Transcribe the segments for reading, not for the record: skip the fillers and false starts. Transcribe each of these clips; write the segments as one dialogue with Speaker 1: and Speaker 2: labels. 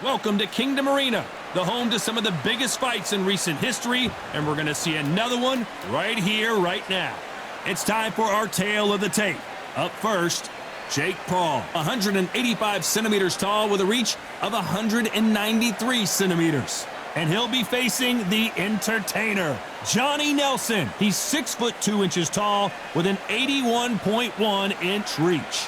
Speaker 1: Welcome to Kingdom Arena, the home to some of the biggest fights in recent history, and we're going to see another one right here, right now. It's time for our tale of the tape. Up first, Jake Paul, 185 centimeters tall with a reach of 193 centimeters. And he'll be facing the entertainer, Johnny Nelson. He's 6 foot 2 inches tall with an 81.1 inch reach.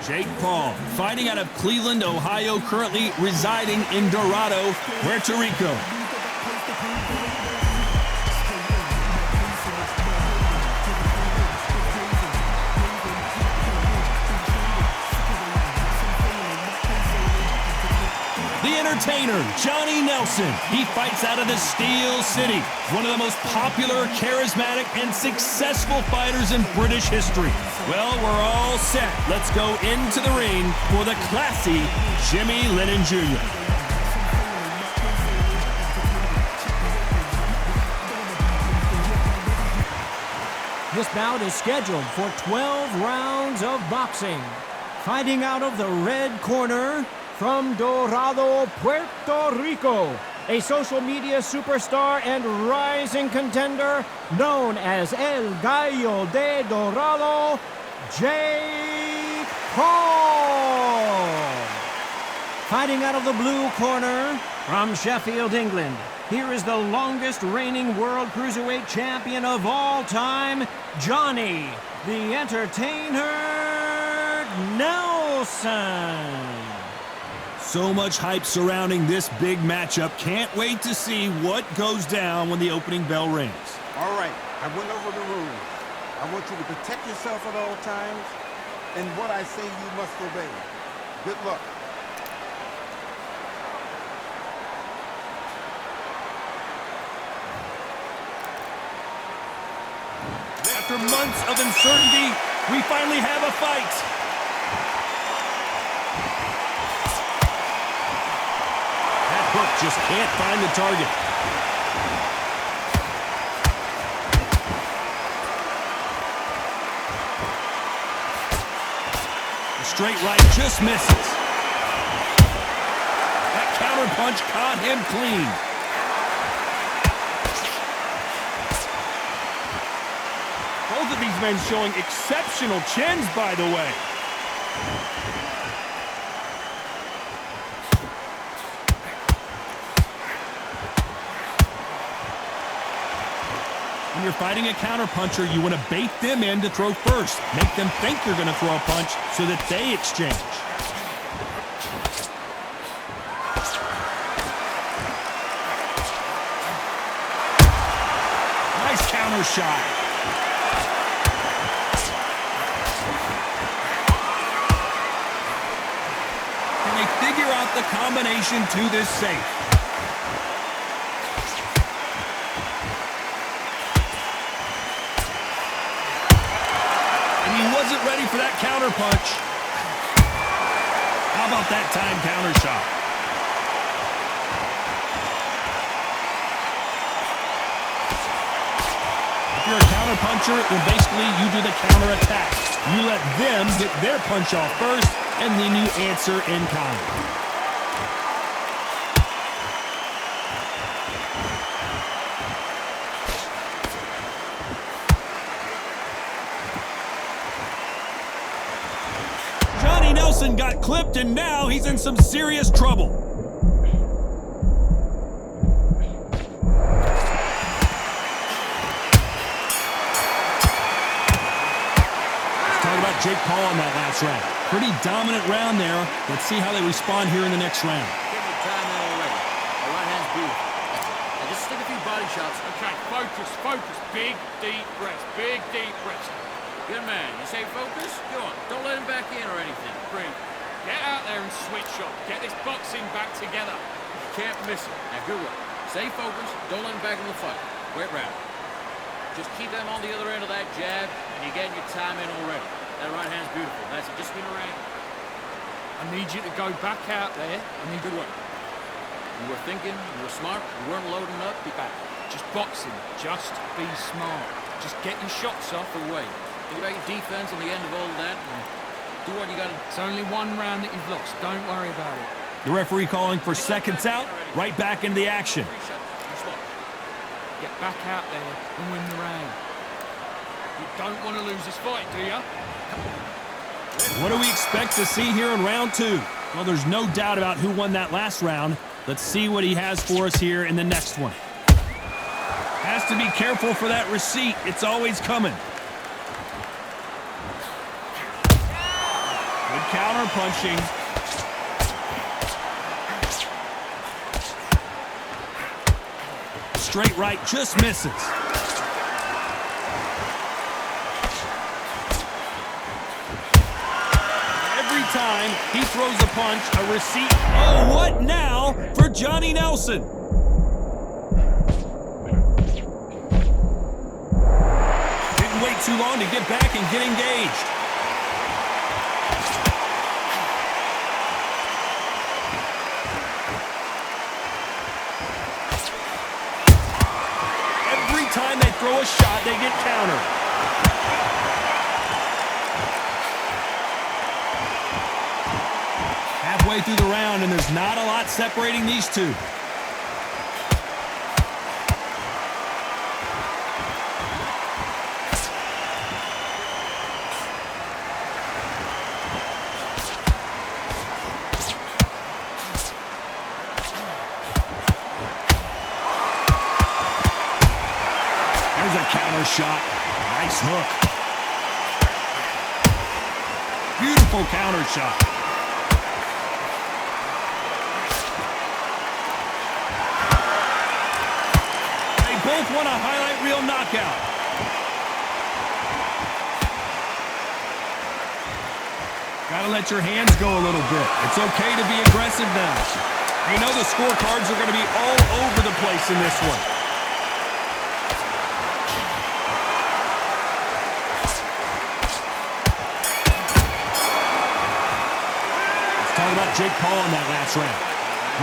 Speaker 1: Jake Paul, fighting out of Cleveland, Ohio, currently residing in Dorado, Puerto Rico. The entertainer, Johnny Nelson. He fights out of the Steel City, one of the most popular, charismatic, and successful fighters in British history. Well, we're all set. Let's go into the ring for the classy Jimmy Lennon Jr.
Speaker 2: This bout is scheduled for 12 rounds of boxing. Fighting out of the red corner, from Dorado, Puerto Rico, a social media superstar and rising contender known as El Gallo de Dorado, Jake Paul. Fighting out of the blue corner, from Sheffield, England, here is the longest reigning world cruiserweight champion of all time, Johnny, the Entertainer Nelson.
Speaker 1: So much hype surrounding this big matchup. Can't wait to see what goes down when the opening bell rings.
Speaker 3: All right, I went over the rules. I want you to protect yourself at all times, and what I say you must obey. Good luck.
Speaker 1: After months of uncertainty, we finally have a fight. Hook just can't find the target. The straight right just misses. That counter punch caught him clean. Both of these men showing exceptional chins, by the way. When you're fighting a counterpuncher, you want to bait them in to throw first. Make them think you're going to throw a punch so that they exchange. Nice counter shot. Can they figure out the combination to this safe? Wasn't ready for that counter punch. How about that time counter shot? If you're a counter puncher, then basically you do the counter attack. You let them get their punch off first, and then you answer in kind. Nelson got clipped, and now he's in some serious trouble. Let's talk about Jake Paul in that last round. Pretty dominant round there. Let's see how they respond here in the next round.
Speaker 4: Give me time in already. The right hand's beautiful. Now just stick a few body shots.
Speaker 5: Okay, focus. Big, deep breaths. Big, deep breaths.
Speaker 4: Good man. You say focus? Go on. Don't let him back in or anything.
Speaker 5: Breathe. Get out there and switch up. Get this boxing back together.
Speaker 4: You can't miss it. Now good work. Stay focused. Don't let him back in the fight. Wait round. Just keep them on the other end of that jab, and you're getting your time in already. That right hand's beautiful. That's it. Just spin around.
Speaker 5: I need you to go back out there. I mean, good work.
Speaker 4: You were thinking, you were smart, you weren't loading up.
Speaker 5: Be back. Just boxing. Just be smart. Just get your shots off.
Speaker 4: The way. Think about your defense on the end of all that and do what you gotta.
Speaker 5: It's only one round that you've lost. Don't worry about it.
Speaker 1: The referee calling for seconds out, right back into the action.
Speaker 5: Get back out there and win the round. You don't want to lose this fight, do you?
Speaker 1: What do we expect to see here in round 2? Well, there's no doubt about who won that last round. Let's see what he has for us here in the next one. Has to be careful for that receipt. It's always coming. Good counter punching. Straight right just misses. Every time he throws a punch, a receipt. Oh, what now for Johnny Nelson? Didn't wait too long to get back and get engaged. Every time they throw a shot, they get countered. Halfway through the round, and there's not a lot separating these two. There's a counter shot. Nice hook. Beautiful counter shot. They both want a highlight reel knockout. Gotta let your hands go a little bit. It's okay to be aggressive now. You know the scorecards are going to be all over the place in this one. Talking about Jake Paul in that last round.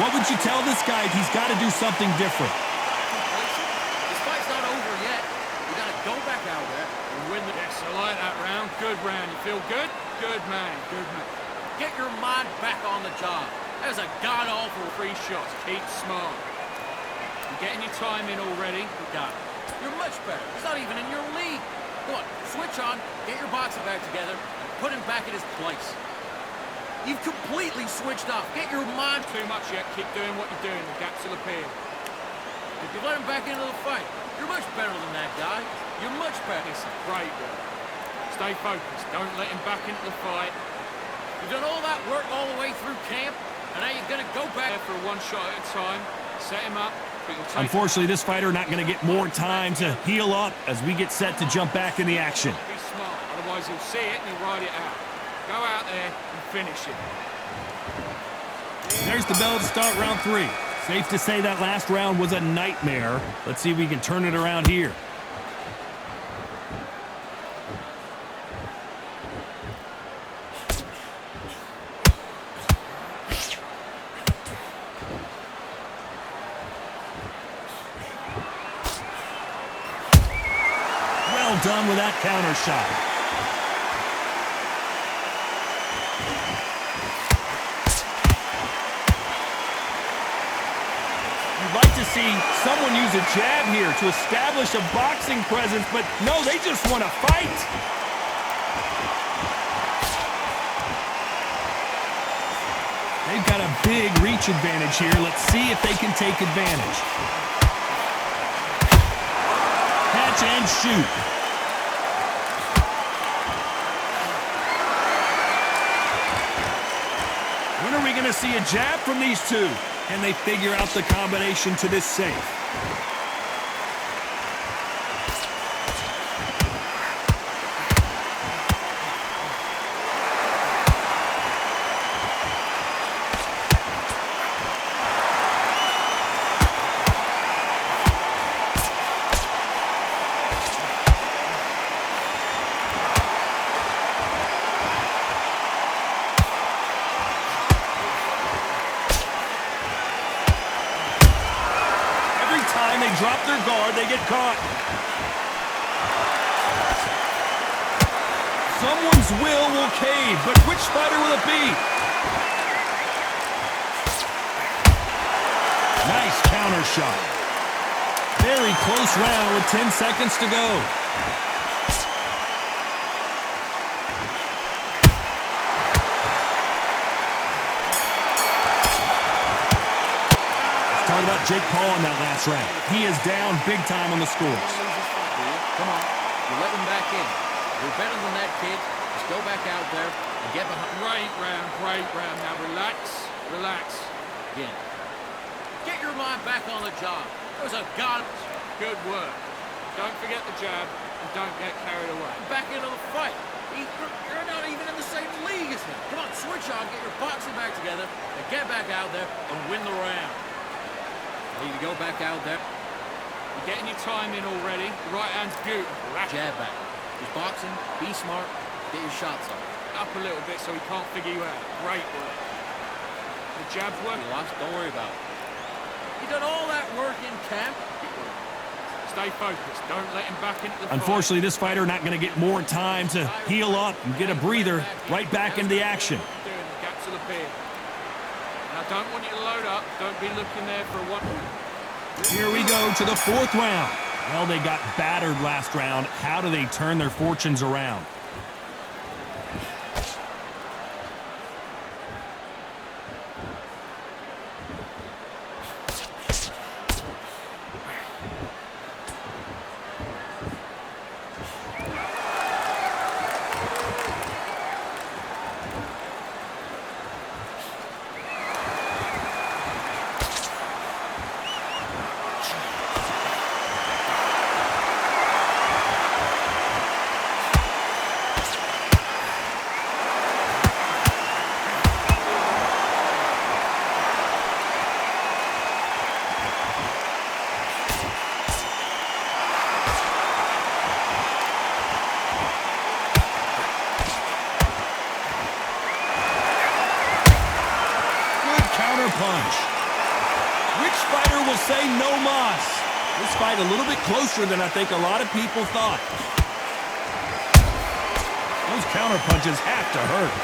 Speaker 1: What would you tell this guy if he's got to do something different?
Speaker 4: This fight's not over yet. You gotta go back out there and win the
Speaker 5: Yes, I like that round. Good round. You feel good? Good man. Good man.
Speaker 4: Get your mind back on the job. That was a god-awful
Speaker 5: 3 shots. Keep smart. You're getting your time in already.
Speaker 4: You got it. You're much better. He's not even in your league. Come on, switch on, get your boxing bag together, and put him back in his place. You've completely switched off. Get your mind.
Speaker 5: Too much yet. Keep doing what you're doing. The gaps will appear.
Speaker 4: If you let him back into the fight, you're much better than that guy. You're much better.
Speaker 5: It's a great work. Stay focused. Don't let him back into the fight.
Speaker 4: You've done all that work all the way through camp, and now you're gonna go back
Speaker 5: For a 1 shot at a time. Set him up. But you'll take
Speaker 1: Unfortunately, this fighter not going to get more time to heal up as we get set to jump back in the action.
Speaker 5: Be smart. Otherwise, he'll see it and he'll ride it out. Go out there and finish it.
Speaker 1: There's the bell to start round 3. Safe to say that last round was a nightmare. Let's see if we can turn it around here. Well done with that counter shot. You'd like to see someone use a jab here to establish a boxing presence, but no, they just want to fight. They've got a big reach advantage here. Let's see if they can take advantage. Catch and shoot. When are we going to see a jab from these two? Can they figure out the combination to this safe? time they drop their guard, they get caught. Someone's will cave, but which fighter will it be? Nice counter shot. Very close round with 10 seconds to go. Let's talk about Jake Paul in that last round. He is down big time on the scores.
Speaker 4: Come on, you let him back in. You're better than that, kid. Just go back out there and get behind.
Speaker 5: Great round, great round. Now relax, relax.
Speaker 4: Again. Get your mind back on the job. It was a gun.
Speaker 5: Good work. Don't forget the jab and don't get carried away.
Speaker 4: Back into the fight. You're not even in the same league as him. Come on, switch on, get your boxing back together, and get back out there and win the round. Need to go back out there.
Speaker 5: You're getting your time in already. The right hand's beautiful.
Speaker 4: Jab back. Just boxing, be smart, get your shots up.
Speaker 5: Up a little bit so he can't figure you out. Great work. The jab's working.
Speaker 4: You lost, don't worry about it. You done all that work in camp.
Speaker 5: Stay focused. Don't let him back into the fight.
Speaker 1: Unfortunately, this fighter not going to get more time to heal up and get a breather. Right back into the action.
Speaker 5: Doing the gaps of the beard. And I don't want you to load up. Don't be looking there for a one.
Speaker 1: Here we go to the fourth round. Well, they got battered last round. How do they turn their fortunes around? Punch. Which fighter will say no mas? This fight a little bit closer than I think a lot of people thought. Those counter punches have to hurt.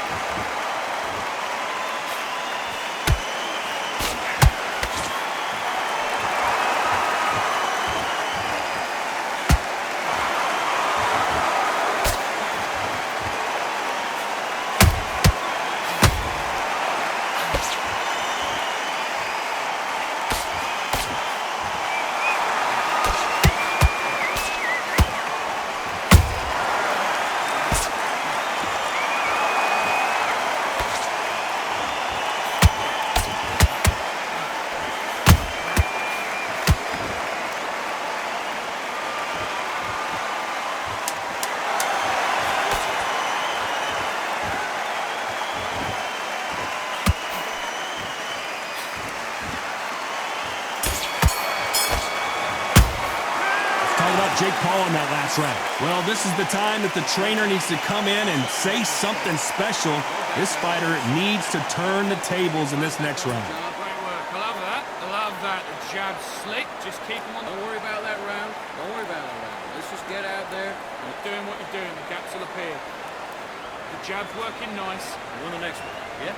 Speaker 1: Jake Paul in that last round. Well, this is the time that the trainer needs to come in and say something special. This fighter needs to turn the tables in this next round.
Speaker 5: Great work. I love that. I love that. The jab's slick. Just keep him on.
Speaker 4: Don't worry about that round. Don't worry about that round. Let's just get out there.
Speaker 5: You're doing what you're doing. The gaps will appear. The jab's working nice.
Speaker 4: Win the next one. Yeah?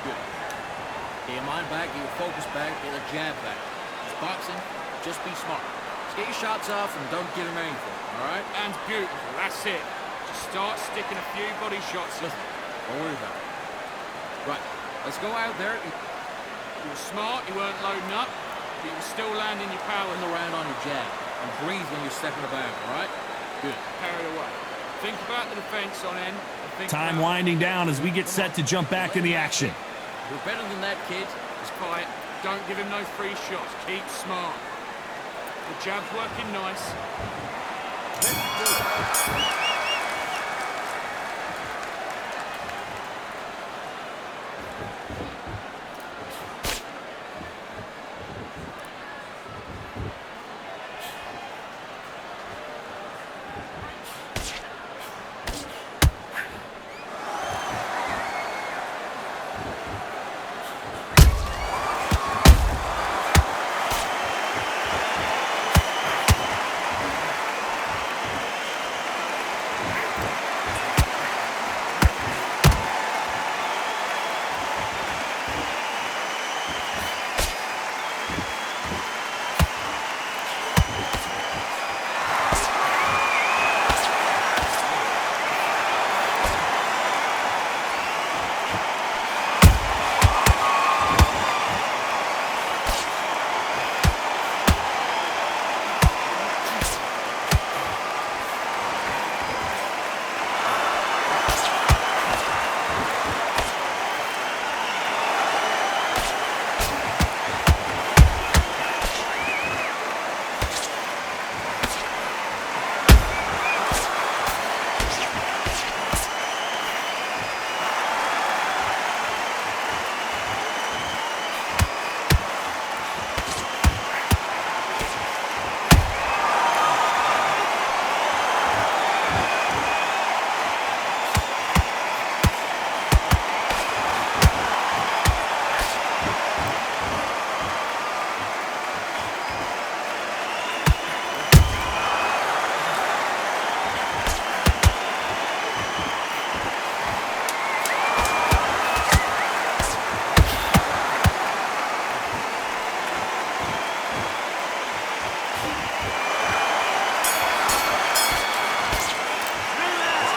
Speaker 4: Good. Get your mind back. Get your focus back. Get the jab back. Just boxing. Just be smart. Get your shots off and don't give him anything, all right?
Speaker 5: And beautiful, that's it. Just start sticking a few body shots.
Speaker 4: Listen, don't worry about it. Right, let's go out there.
Speaker 5: You were smart, you weren't loading up, but you were still landing your power.
Speaker 4: Turn around on your jab and breathe when you're stepping about, all right? Good.
Speaker 5: Carry away. Think about the defense on end. And think
Speaker 1: Time winding down as we get set to jump back in the action.
Speaker 4: You're better than that, kid.
Speaker 5: Just fight. Don't give him no free shots. Keep smart. The jab's working nice.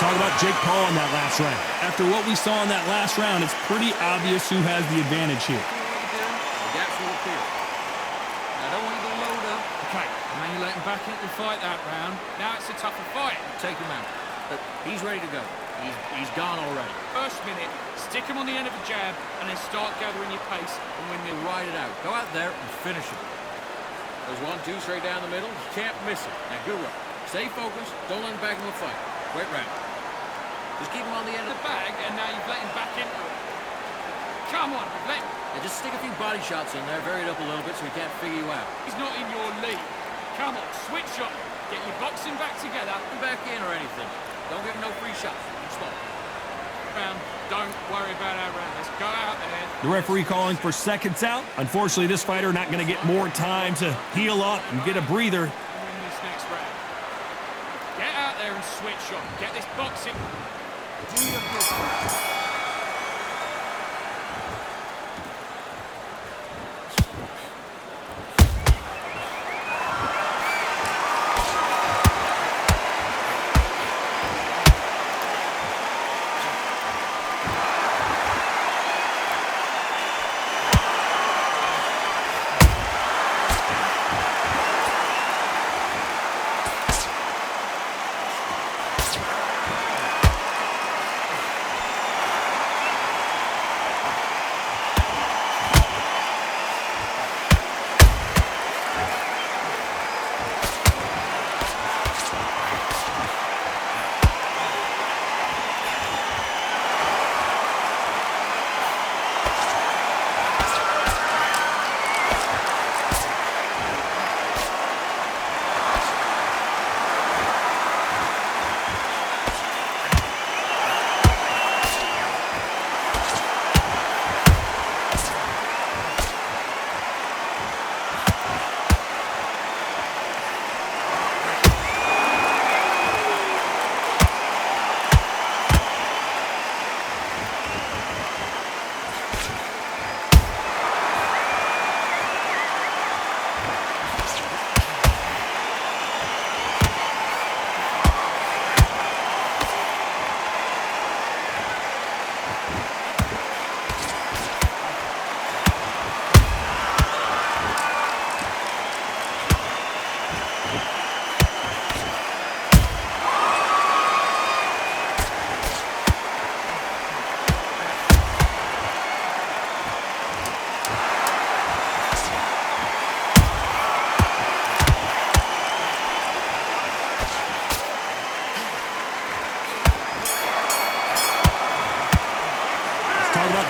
Speaker 1: Talk about Jake Paul in that last round. After what we saw in that last round, it's pretty obvious who has the advantage here.
Speaker 4: The gaps will appear. Now, I don't want you to load up.
Speaker 5: Okay, now you let him back into the fight that round. Now it's a tougher fight.
Speaker 4: Take him out. Look, he's ready to go. He's gone already.
Speaker 5: First minute, stick him on the end of a jab, and then start gathering your pace.
Speaker 4: And when they ride it out, go out there and finish him. There's 1-2 straight down the middle. You can't miss it. Now, good work. Stay focused. Don't let him back in the fight. Wait round. Just keep him on the end of
Speaker 5: The bag, and now you've let him back into it. Come on, you've let him.
Speaker 4: and just stick a few body shots in there, vary it up a little bit so he can't figure you out.
Speaker 5: He's not in your league. Come on, switch up. Get your boxing back together.
Speaker 4: Come back in or anything. Don't give him no free shots. Keep small.
Speaker 5: Round. Don't worry about our round. Let's go out there.
Speaker 1: The referee calling for seconds out. Unfortunately, this fighter not going to get more time to heal up and get a breather.
Speaker 5: Win this next round. Get out there and switch up. Get this boxing.
Speaker 3: Do your business.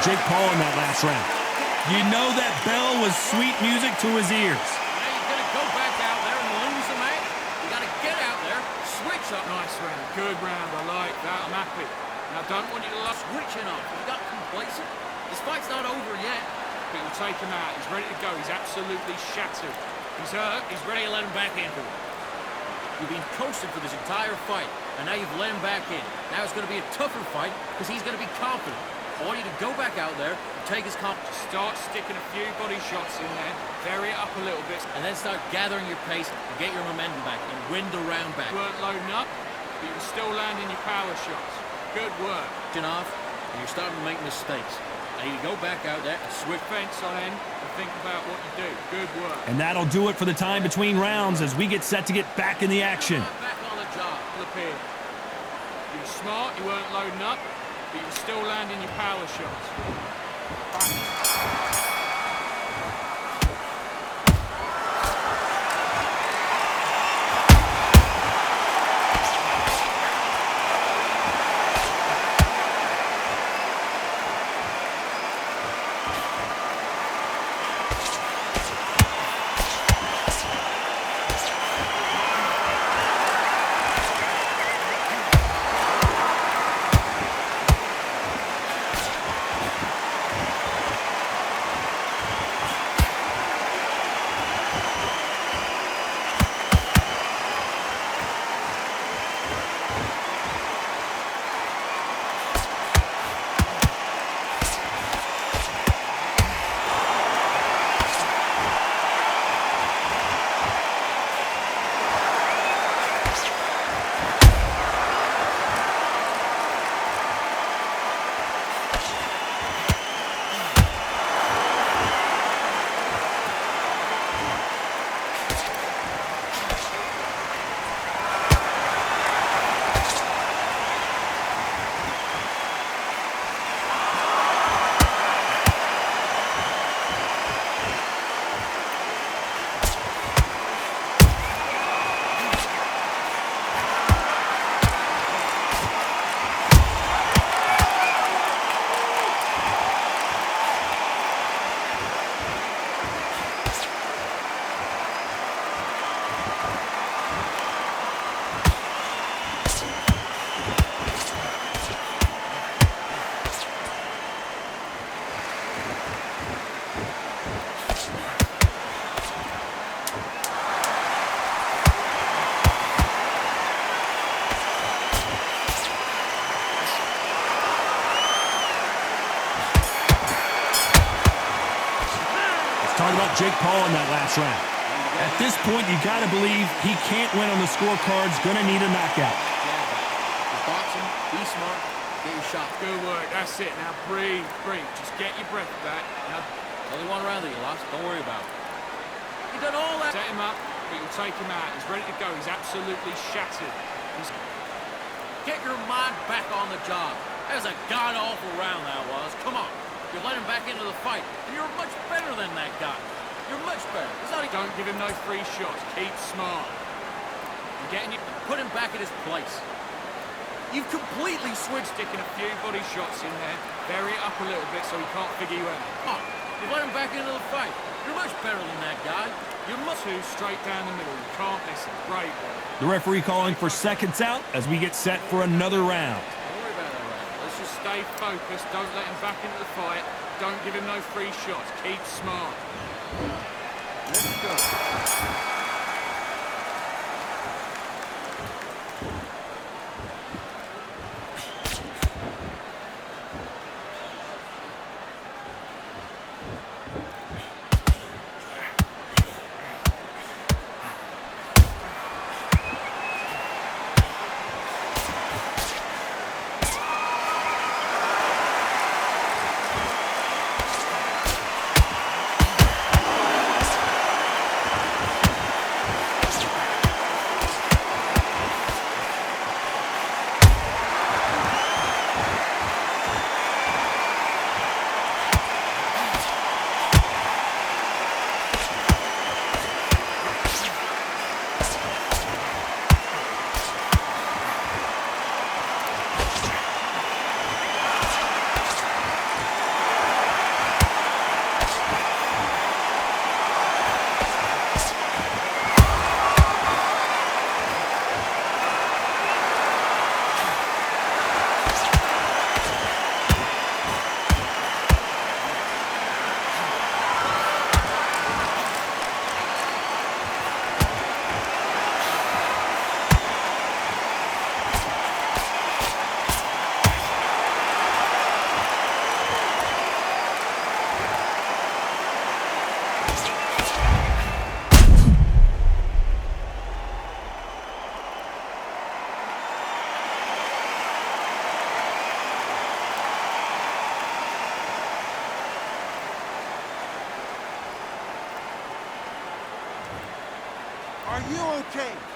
Speaker 1: Jake Paul in that last round. You know that bell was sweet music to his ears.
Speaker 4: Now you're going to go back out there and lose the match. You got to get out there, switch up.
Speaker 5: Nice round. Good round. I like that. I'm happy. Now, don't want you to lose.
Speaker 4: Switching up. You got complacent. This fight's not over yet.
Speaker 5: But you'll take him out. He's ready to go. He's absolutely shattered. He's hurt.
Speaker 4: He's ready to let him back into it. You've been coasting for this entire fight, and now you've let him back in. Now it's going to be a tougher fight because he's going to be confident. I want you to go back out there and take his confidence.
Speaker 5: Start sticking a few body shots in there. Vary it up a little bit.
Speaker 4: And then start gathering your pace and get your momentum back and win the round back.
Speaker 5: You weren't loading up, but you're still landing your power shots. Good work.
Speaker 4: Off, and you're starting to make mistakes. I need to go back out there and switch.
Speaker 5: Fence on end and think about what you do. Good work.
Speaker 1: And that'll do it for the time between rounds as we get set to get back in the action.
Speaker 4: Back on the job.
Speaker 5: Look here. You were smart, you weren't loading up, but you're still landing your power shots.
Speaker 1: Jake Paul in that last round. At this point, you got to believe he can't win on the scorecards. Going to need a knockout.
Speaker 4: Just boxing, be smart, get your shot.
Speaker 5: Good work. That's it. Now breathe, breathe. Just get your breath back. Now
Speaker 4: Only one round that you lost. Don't worry about it. You done all that.
Speaker 5: set him up, but you'll take him out. He's ready to go. He's absolutely shattered.
Speaker 4: Get your mind back on the job. That was a god-awful round that was. Come on. You let him back into the fight. And you're much better than that guy. You're much better. It's not even...
Speaker 5: Don't give him no free shots. Keep smart.
Speaker 4: You're getting you. Put him back at his place.
Speaker 5: You've completely switched, sticking a few body shots in there. Vary it up a little bit so he can't figure you out.
Speaker 4: Come on. You let him back into the fight. You're much better than that guy. You're much...
Speaker 5: Two straight down the middle. You can't miss him. Great work.
Speaker 1: The referee calling for seconds out as we get set for another round.
Speaker 4: Don't worry about that round.
Speaker 5: Let's just stay focused. Don't let him back into the fight. Don't give him no free shots. Keep smart.
Speaker 3: Let's go. Are you okay?